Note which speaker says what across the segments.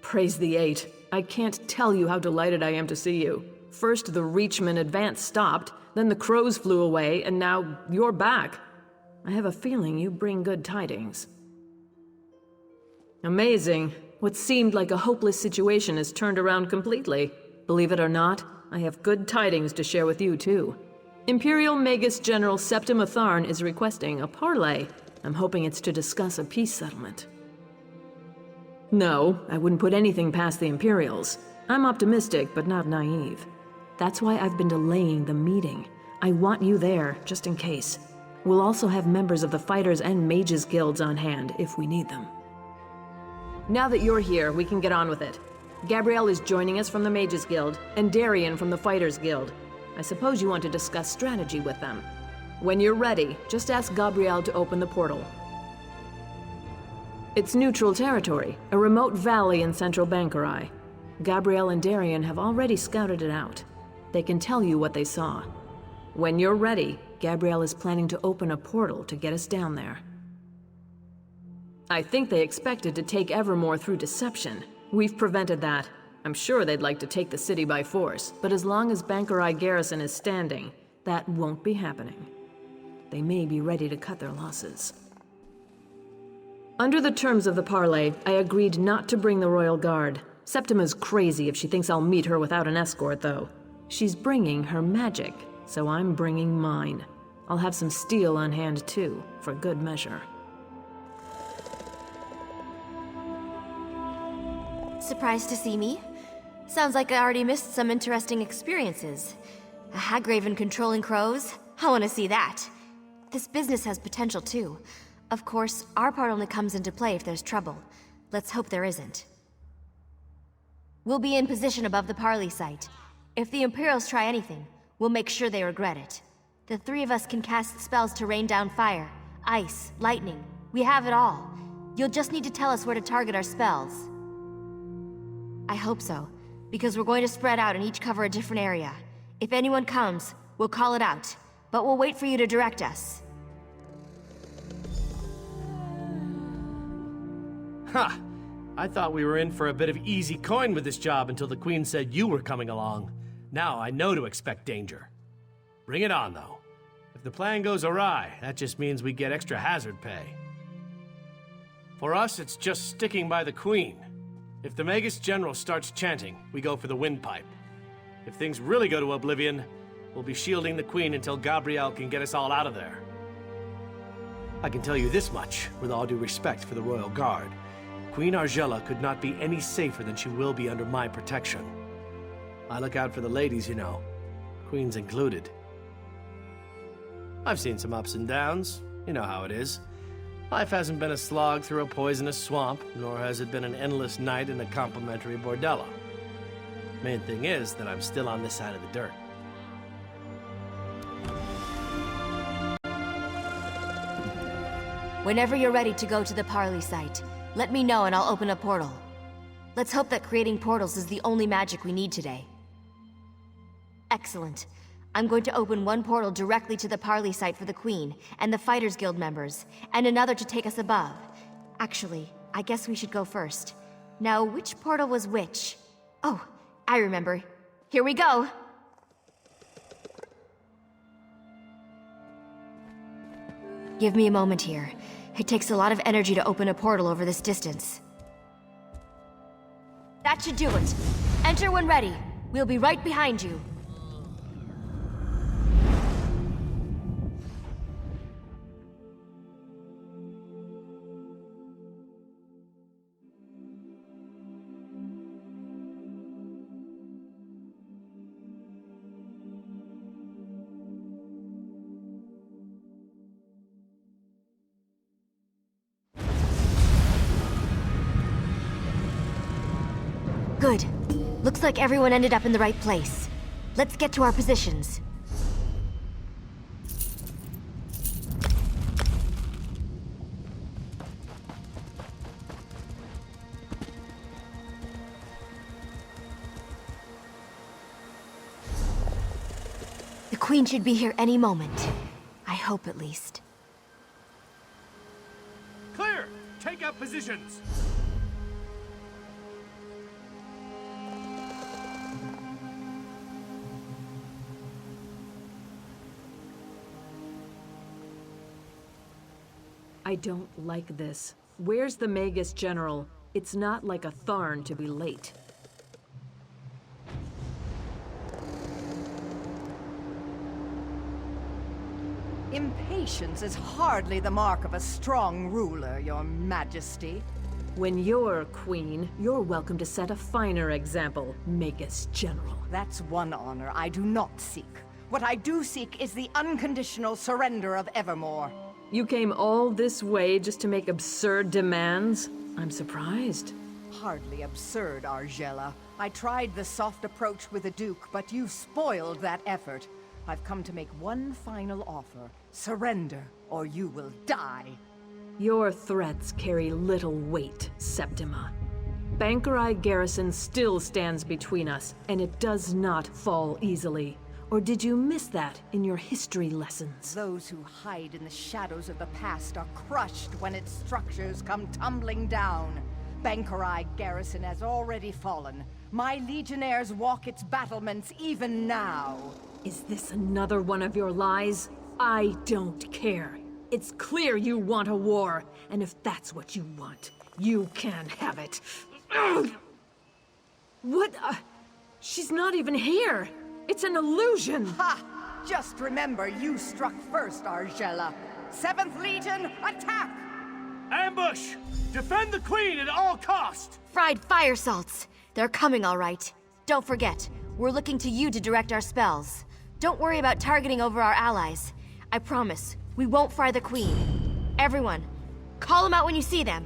Speaker 1: Praise the Eight. I can't tell you how delighted I am to see you. First the Reachman advance stopped, then the crows flew away, and now you're back. I have a feeling you bring good tidings. Amazing. What seemed like a hopeless situation has turned around completely. Believe it or not, I have good tidings to share with you too. Imperial Magus General Septim Atharn is requesting a parley. I'm hoping it's to discuss a peace settlement. No, I wouldn't put anything past the Imperials. I'm optimistic, but not naive. That's why I've been delaying the meeting. I want you there, just in case. We'll also have members of the Fighters and Mages Guilds on hand, if we need them. Now that you're here, we can get on with it. Gabrielle is joining us from the Mages Guild, and Darian from the Fighters Guild. I suppose you want to discuss strategy with them. When you're ready, just ask Gabrielle to open the portal. It's neutral territory, a remote valley in central Backloggery. Gabrielle and Darian have already scouted it out. They can tell you what they saw. When you're ready, Gabrielle is planning to open a portal to get us down there. I think they expected to take Evermore through deception. We've prevented that. I'm sure they'd like to take the city by force, but as long as Backloggery garrison is standing, that won't be happening. They may be ready to cut their losses. Under the terms of the parley, I agreed not to bring the Royal Guard. Septima's crazy if she thinks I'll meet her without an escort, though. She's bringing her magic, so I'm bringing mine. I'll have some steel on hand, too, for good measure.
Speaker 2: Surprised to see me? Sounds like I already missed some interesting experiences. A Hagraven controlling crows? I want to see that. This business has potential, too. Of course, our part only comes into play if there's trouble. Let's hope there isn't. We'll be in position above the Parley site. If the Imperials try anything, we'll make sure they regret it. The three of us can cast spells to rain down fire, ice, lightning. We have it all. You'll just need to tell us where to target our spells. I hope so, because we're going to spread out and each cover a different area. If anyone comes, we'll call it out, but we'll wait for you to direct us.
Speaker 3: Ha! I thought we were in for a bit of easy coin with this job until the Queen said you were coming along. Now I know to expect danger. Bring it on, though. If the plan goes awry, that just means we get extra hazard pay. For us, it's just sticking by the Queen. If the Magus General starts chanting, we go for the windpipe. If things really go to oblivion, we'll be shielding the Queen until Gabrielle can get us all out of there. I can tell you this much, with all due respect for the Royal Guard. Queen Argella could not be any safer than she will be under my protection. I look out for the ladies, you know, Queen's included. I've seen some ups and downs. You know how it is. Life hasn't been a slog through a poisonous swamp, nor has it been an endless night in a complimentary bordello. Main thing is that I'm still on this side of the dirt.
Speaker 2: Whenever you're ready to go to the Parley site, let me know and I'll open a portal. Let's hope that creating portals is the only magic we need today. Excellent. I'm going to open one portal directly to the Parley site for the Queen and the Fighters Guild members, and another to take us above. Actually, I guess we should go first. Now, which portal was which? Oh, I remember. Here we go! Give me a moment here. It takes a lot of energy to open a portal over this distance. That should do it. Enter when ready. We'll be right behind you. Good. Looks like everyone ended up in the right place. Let's get to our positions. The Queen should be here any moment. I hope, at least.
Speaker 3: Clear! Take up positions!
Speaker 1: I don't like this. Where's the Magus General? It's not like a Tharn to be late.
Speaker 4: Impatience is hardly the mark of a strong ruler, Your Majesty.
Speaker 1: When you're queen, you're welcome to set a finer example, Magus General.
Speaker 4: That's one honor I do not seek. What I do seek is the unconditional surrender of Evermore.
Speaker 1: You came all this way just to make absurd demands? I'm surprised.
Speaker 4: Hardly absurd, Argella. I tried the soft approach with the Duke, but you spoiled that effort. I've come to make one final offer. Surrender, or you will die.
Speaker 1: Your threats carry little weight, Septima. Bankerai Garrison still stands between us, and it does not fall easily. Or did you miss that in your history lessons?
Speaker 4: Those who hide in the shadows of the past are crushed when its structures come tumbling down. Bankerai Garrison has already fallen. My legionnaires walk its battlements even now.
Speaker 1: Is this another one of your lies? I don't care. It's clear you want a war, and if that's what you want, you can have it. Ugh! What? She's not even here! It's an illusion!
Speaker 4: Ha! Just remember you struck first, Argella. 7th Legion, attack!
Speaker 3: Ambush! Defend the Queen at all cost!
Speaker 2: Fried fire salts. They're coming all right. Don't forget, we're looking to you to direct our spells. Don't worry about targeting over our allies. I promise, we won't fry the Queen. Everyone, call them out when you see them.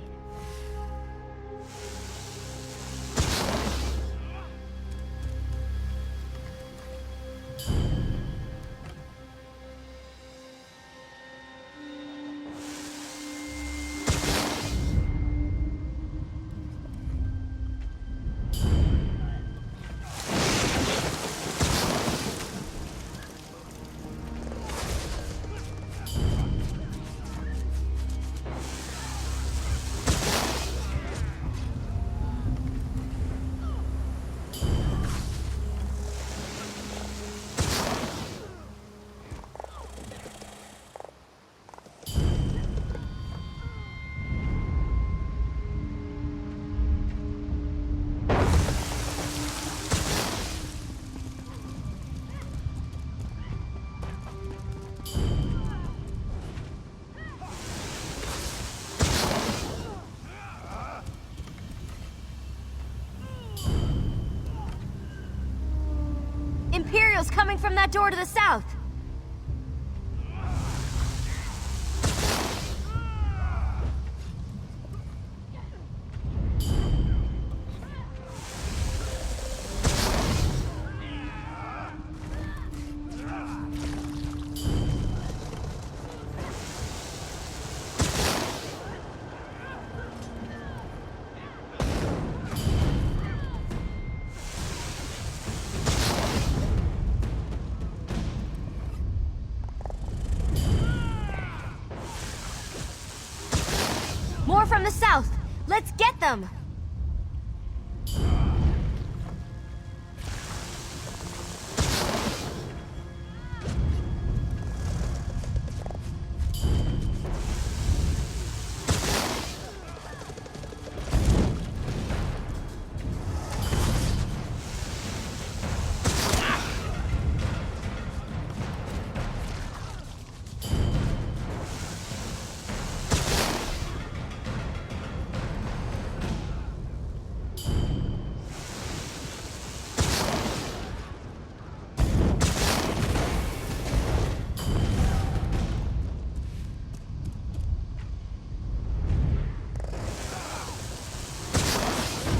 Speaker 2: Imperials coming from that door to the south! More from the south! Let's get them!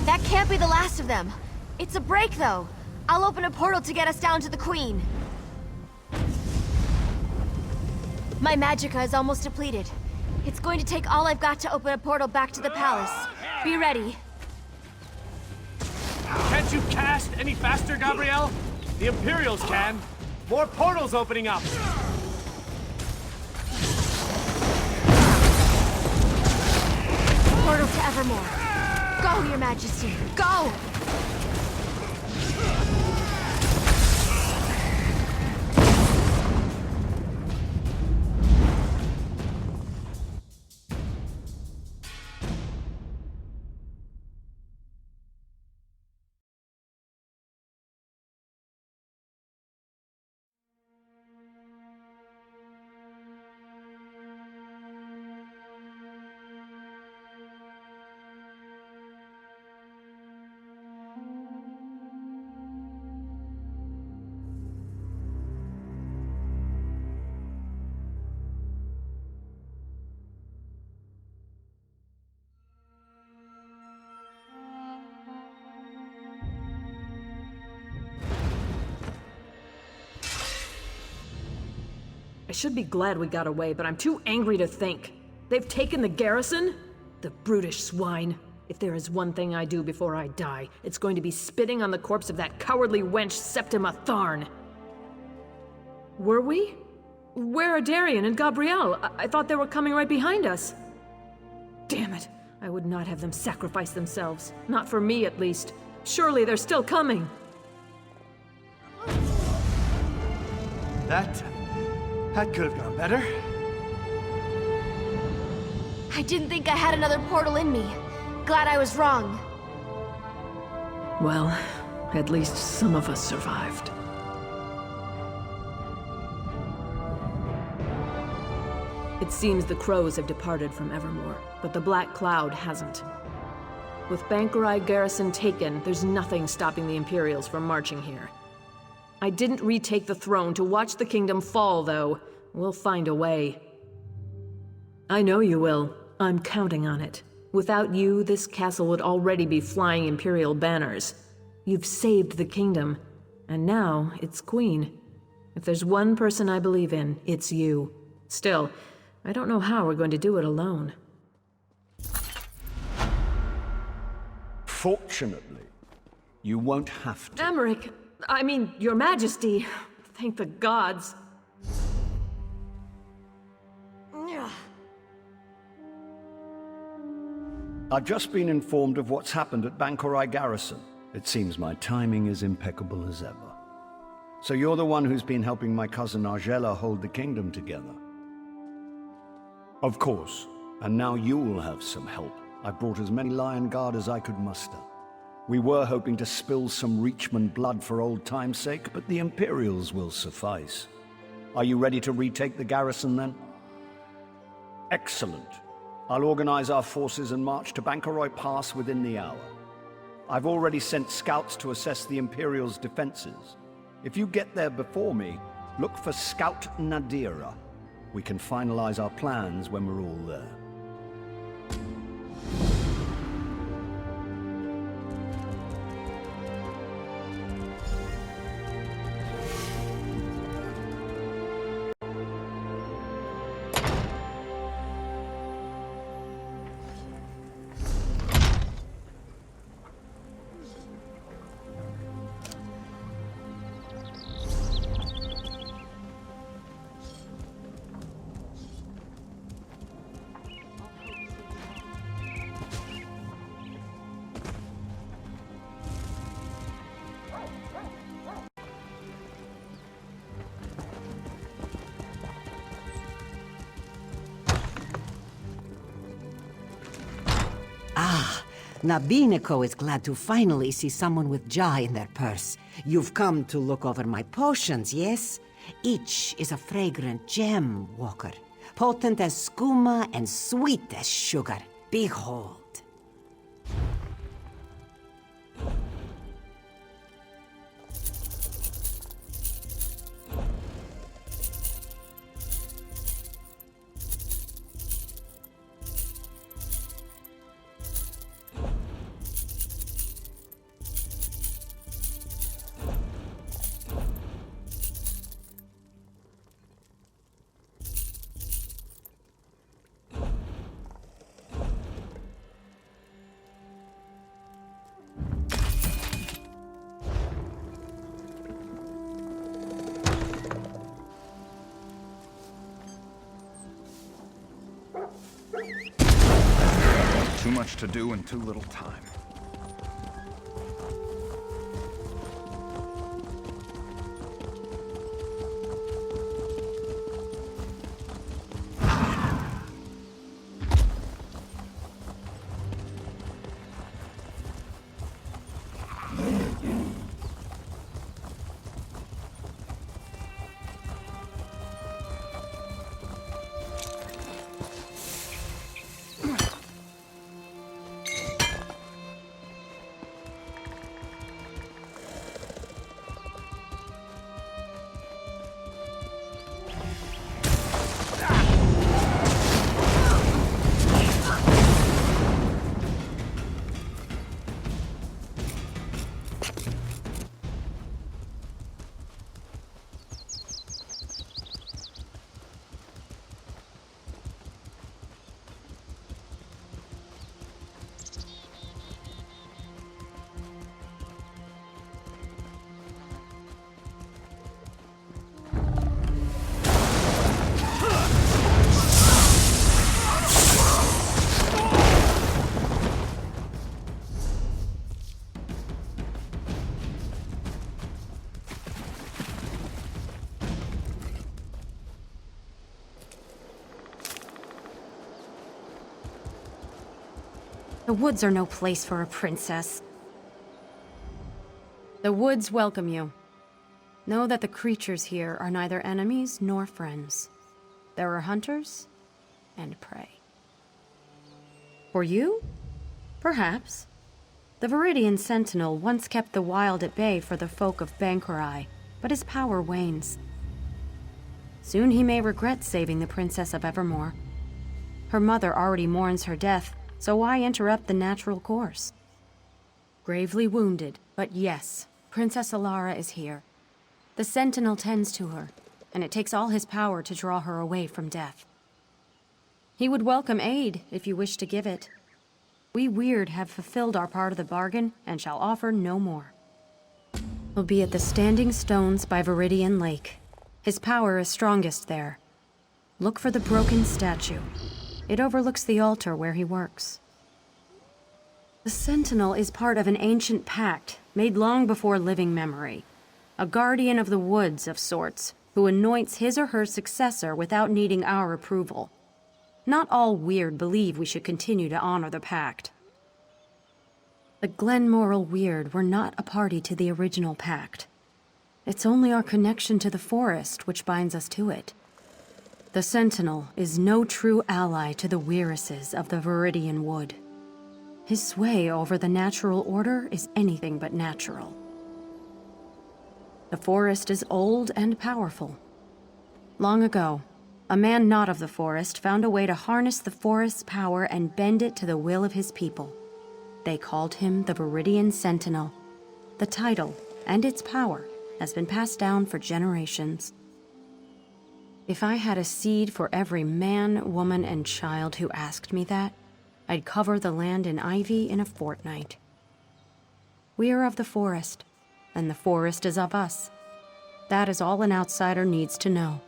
Speaker 2: That can't be the last of them. It's a break, though. I'll open a portal to get us down to the Queen. My magicka is almost depleted. It's going to take all I've got to open a portal back to the palace. Be ready.
Speaker 3: Can't you cast any faster, Gabrielle? The Imperials can. More portals opening up.
Speaker 2: Portal to Evermore. Go, Your Majesty. Go!
Speaker 1: I should be glad we got away, but I'm too angry to think. They've taken the garrison? The brutish swine. If there is one thing I do before I die, it's going to be spitting on the corpse of that cowardly wench Septima Tharn. Were we? Where are Darien and Gabrielle? I thought they were coming right behind us. Damn it. I would not have them sacrifice themselves. Not for me, at least. Surely they're still coming.
Speaker 3: That could have gone better.
Speaker 2: I didn't think I had another portal in me. Glad I was wrong.
Speaker 1: Well, at least some of us survived. It seems the crows have departed from Evermore, but the Black Cloud hasn't. With Bankerai garrison taken, there's nothing stopping the Imperials from marching here. I didn't retake the throne to watch the kingdom fall, though. We'll find a way. I know you will. I'm counting on it. Without you, this castle would already be flying Imperial banners. You've saved the kingdom, and now it's Queen. If there's one person I believe in, it's you. Still, I don't know how we're going to do it alone.
Speaker 5: Fortunately, you won't have to.
Speaker 1: Amaric, I mean, Your Majesty. Thank the gods.
Speaker 5: I've just been informed of what's happened at Bankerai Garrison. It seems my timing is impeccable as ever. So you're the one who's been helping my cousin Argella hold the kingdom together. Of course. And now you'll have some help. I brought as many Lion Guard as I could muster. We were hoping to spill some Reachman blood for old time's sake, but the Imperials will suffice. Are you ready to retake the garrison then? Excellent. I'll organize our forces and march to Bankerai Pass within the hour. I've already sent scouts to assess the Imperials' defenses. If you get there before me, look for Scout Nadira. We can finalize our plans when we're all there.
Speaker 6: Nabineko is glad to finally see someone with jaw in their purse. You've come to look over my potions, yes? Each is a fragrant gem, Walker. Potent as skooma and sweet as sugar. Behold.
Speaker 7: Too much to do in too little time.
Speaker 8: The woods are no place for a princess. The woods welcome you. Know that the creatures here are neither enemies nor friends. There are hunters and prey. For you? Perhaps. The Viridian Sentinel once kept the wild at bay for the folk of Backloggery, but his power wanes. Soon he may regret saving the Princess of Evermore. Her mother already mourns her death, so why interrupt the natural course? Gravely wounded, but yes, Princess Alara is here. The Sentinel tends to her, and it takes all his power to draw her away from death. He would welcome aid if you wish to give it. We Weird have fulfilled our part of the bargain and shall offer no more. He'll be at the Standing Stones by Viridian Lake. His power is strongest there. Look for the broken statue. It overlooks the altar where he works. The Sentinel is part of an ancient pact made long before living memory. A guardian of the woods of sorts, who anoints his or her successor without needing our approval. Not all Weird believe we should continue to honor the pact. The Glenmoral Weird were not a party to the original pact. It's only our connection to the forest which binds us to it. The Sentinel is no true ally to the Weiresses of the Viridian Wood. His sway over the natural order is anything but natural. The forest is old and powerful. Long ago, a man not of the forest found a way to harness the forest's power and bend it to the will of his people. They called him the Viridian Sentinel. The title, and its power, has been passed down for generations. If I had a seed for every man, woman, and child who asked me that, I'd cover the land in ivy in a fortnight. We are of the forest, and the forest is of us. That is all an outsider needs to know.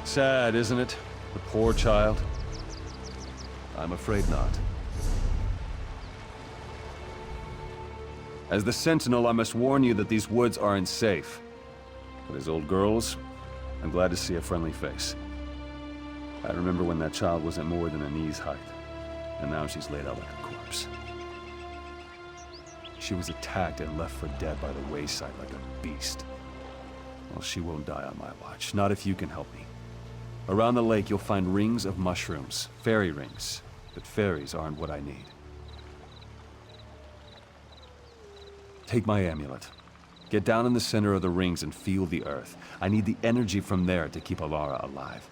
Speaker 9: Sad, isn't it? The poor child. I'm afraid not. As the Sentinel, I must warn you that these woods aren't safe. But as old girls, I'm glad to see a friendly face. I remember when that child wasn't more than a knee's height, and now she's laid out like a corpse. She was attacked and left for dead by the wayside like a beast. Well, she won't die on my watch, not if you can help me. Around the lake, you'll find rings of mushrooms, fairy rings, but fairies aren't what I need. Take my amulet. Get down in the center of the rings and feel the earth. I need the energy from there to keep Alara alive.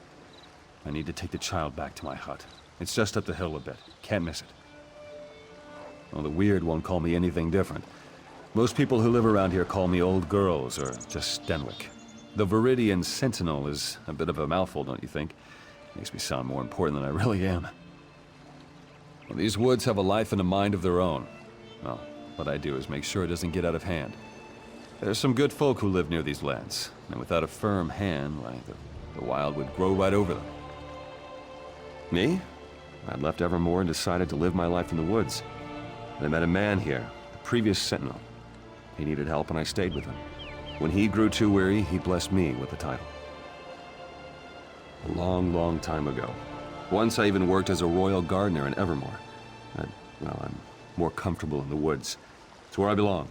Speaker 9: I need to take the child back to my hut. It's just up the hill a bit. Can't miss it. Well, the Weird won't call me anything different. Most people who live around here call me Old Girls or just Stenwick. The Viridian Sentinel is a bit of a mouthful, don't you think? Makes me sound more important than I really am. Well, these woods have a life and a mind of their own. Well, what I do is make sure it doesn't get out of hand. There's some good folk who live near these lands, and without a firm hand, why, the wild would grow right over them. Me? I'd left Evermore and decided to live my life in the woods. I met a man here, the previous Sentinel. He needed help and I stayed with him. When he grew too weary, he blessed me with the title. A long, long time ago. Once I even worked as a royal gardener in Evermore. But well, I'm more comfortable in the woods. It's where I belong.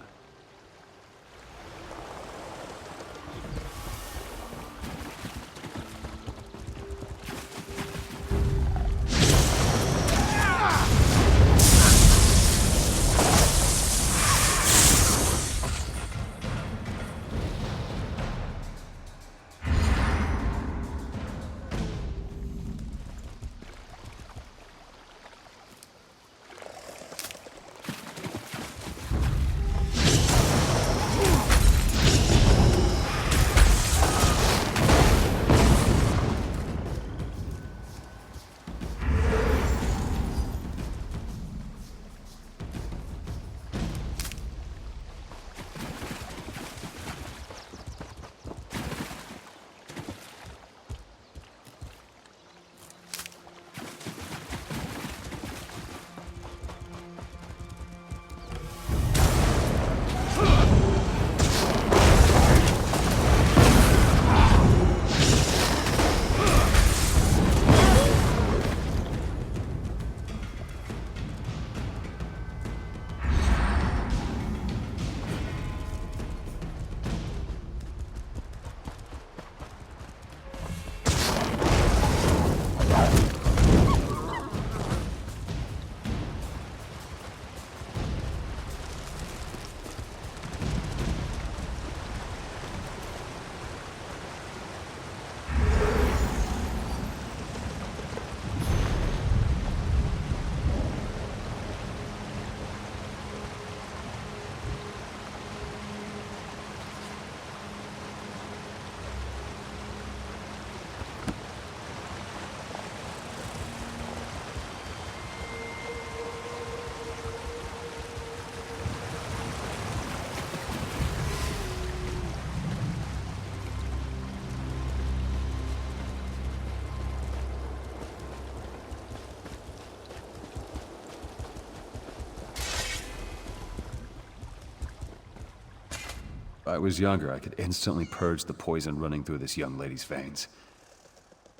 Speaker 9: If I was younger, I could instantly purge the poison running through this young lady's veins.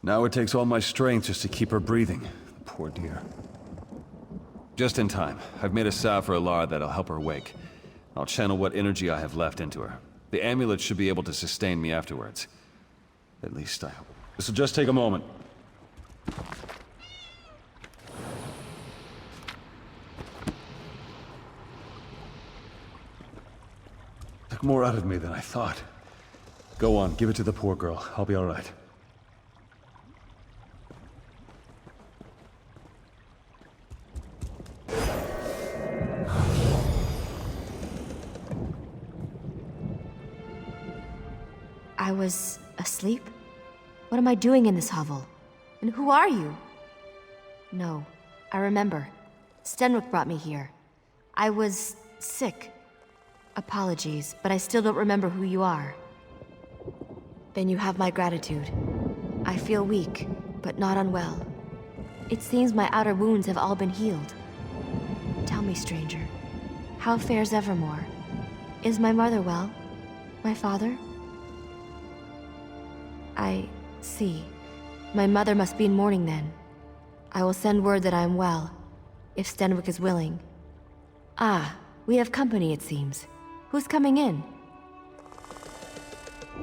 Speaker 9: Now it takes all my strength just to keep her breathing. Poor dear. Just in time. I've made a salve for Alara that'll help her wake. I'll channel what energy I have left into her. The amulet should be able to sustain me afterwards. At least I hope. This'll just take a moment. Took more out of me than I thought. Go on, give it to the poor girl. I'll be all right.
Speaker 2: I was asleep? What am I doing in this hovel? And who are you? No, I remember. Stenwick brought me here. I was sick. Apologies, but I still don't remember who you are. Then you have my gratitude. I feel weak, but not unwell. It seems my outer wounds have all been healed. Tell me, stranger, how fares Evermore? Is my mother well? My father? I see. My mother must be in mourning then. I will send word that I am well, if Stenwick is willing. Ah, we have company, it seems. Who's coming in?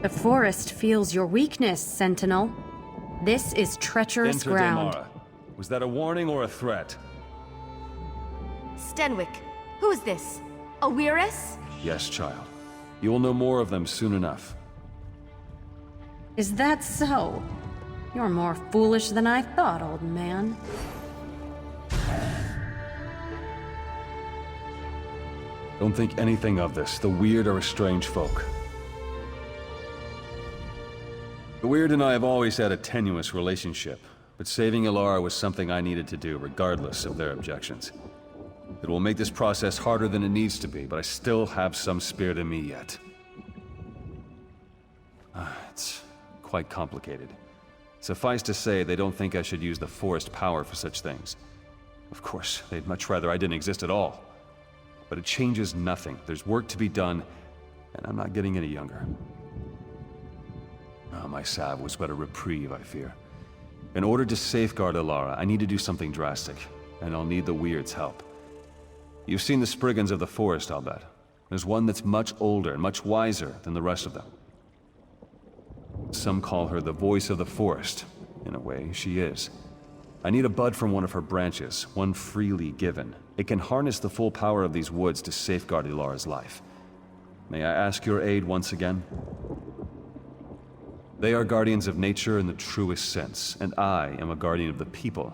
Speaker 8: The forest feels your weakness, Sentinel. This is treacherous
Speaker 9: Enter
Speaker 8: ground.
Speaker 9: Damara. Was that a warning or a threat?
Speaker 2: Stenwick, who is this? A Weirus?
Speaker 9: Yes, child. You will know more of them soon enough.
Speaker 8: Is that so? You're more foolish than I thought, old man.
Speaker 9: Don't think anything of this. The Weird are a strange folk. The Weird and I have always had a tenuous relationship, but saving Alara was something I needed to do, regardless of their objections. It will make this process harder than it needs to be, but I still have some spirit in me yet. It's quite complicated. Suffice to say, they don't think I should use the forest power for such things. Of course, they'd much rather I didn't exist at all. But it changes nothing. There's work to be done, and I'm not getting any younger. My salve was but a reprieve, I fear. In order to safeguard Alara, I need to do something drastic, and I'll need the Weird's help. You've seen the Spriggans of the forest, I'll bet. There's one that's much older and much wiser than the rest of them. Some call her the voice of the forest. In a way, she is. I need a bud from one of her branches, one freely given. It can harness the full power of these woods to safeguard Ilara's life. May I ask your aid once again? They are guardians of nature in the truest sense, and I am a guardian of the people.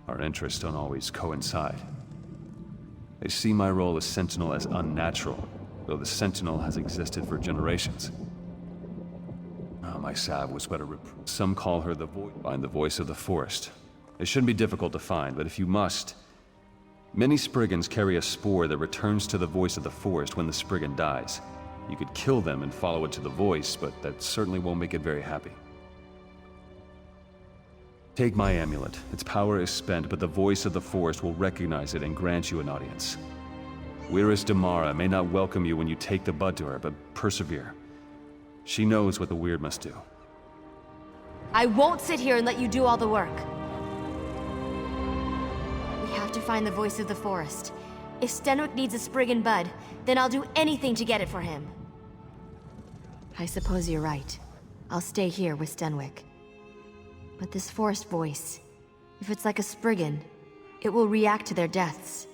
Speaker 9: Our interests don't always coincide. They see my role as Sentinel as unnatural, though the Sentinel has existed for generations. My salve was but a Some call her the voice of the forest. It shouldn't be difficult to find, but if you must... Many Spriggans carry a spore that returns to the voice of the forest when the Spriggan dies. You could kill them and follow it to the voice, but that certainly won't make it very happy. Take my amulet. Its power is spent, but the voice of the forest will recognize it and grant you an audience. Wirris Damara may not welcome you when you take the bud to her, but persevere. She knows what the weird must do.
Speaker 2: I won't sit here and let you do all the work. We have to find the voice of the forest. If Stenwick needs a Spriggan bud, then I'll do anything to get it for him. I suppose you're right. I'll stay here with Stenwick. But this forest voice, if it's like a Spriggan, it will react to their deaths.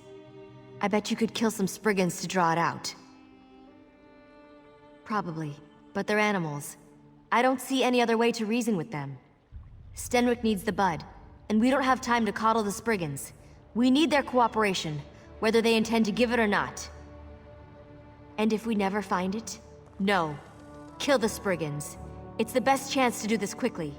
Speaker 2: I bet you could kill some Spriggans to draw it out. Probably, but they're animals. I don't see any other way to reason with them. Stenwick needs the bud, and we don't have time to coddle the Spriggans. We need their cooperation, whether they intend to give it or not. And if we never find it, no. Kill the Spriggans. It's the best chance to do this quickly.